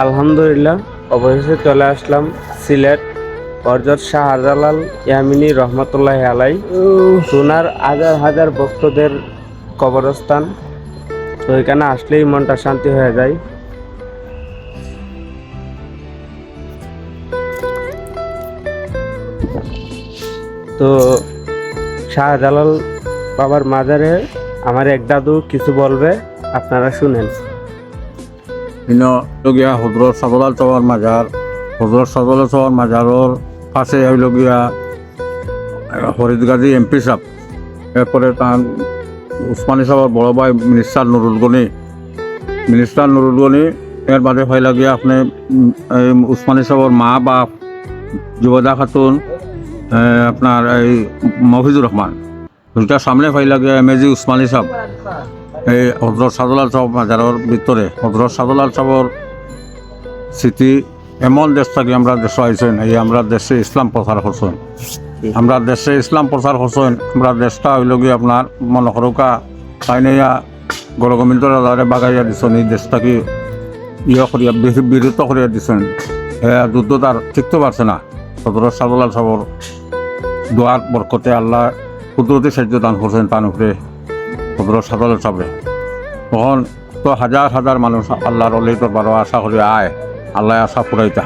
আলহামদুলিল্লাহ, অবশেষে চলে আসলাম সিলেট হযরত শাহজালাল ইয়ামিনী রহমতুল্লাহ আলাই সোনার হাজার হাজার ভক্তদের কবরস্থান। তো এখানে আসলেই মনটা শান্তি হয়ে যায়। তো শাহজালাল বাবার মাজারে আমার এক দাদু কিছু বলবে, আপনারা শুনেন। লগিয়া হজরত শাহজালাল চৌর মাজার, হজরত শাহজালাল চৌর মাজারের পাশে হইলগিয়া ফরিদগাজী এমপি সাহেব, এরপরে তার উসমানী সাহেবের বড় ভাই মিনিস্টার নুরুল গনি, এর বাদে হইলা গিয়া আপনি উসমানী সাহেবের মা বাপ যুবদা খাতুন, আপনার এই মফিজুর রহমান, দুইটার সামনে হইলা গিয়া এমএজি উসমানী সাহেব। এই হজরত শাহজালাল সাহেব মাজারের ভিতরে হজরত শাহজালাল সাহেবের স্মৃতি এমন দেশ থাকি আমরা দেশে আইসেন, এই আমরা দেশে ইসলাম প্রচার করছেন, আমরা দেশে ইসলাম প্রচার করছেন। আমরা দেশটা হইল গিয়ে আপনার মনে করুকা তাইনিয়া গণগোবিন্দ রাজারে বাগাইয়া দিছেন, এই দেশটাকে করিয়া বিরত করিয়া দিছেন। যুদ্ধ তার ঠিকতে পারছে না। হজরত শাহজালাল সাহেবের দোয়ার বরকতে আল্লাহ কুদরতি সাহায্য দান করছেন তার উপরে হজরত শাহজালাল সাহেবে। তখন তো হাজার হাজার মানুষ আল্লাহর অলি দরবারে আশা করি আয়, আল্লাহ আশা ফুরাইতা।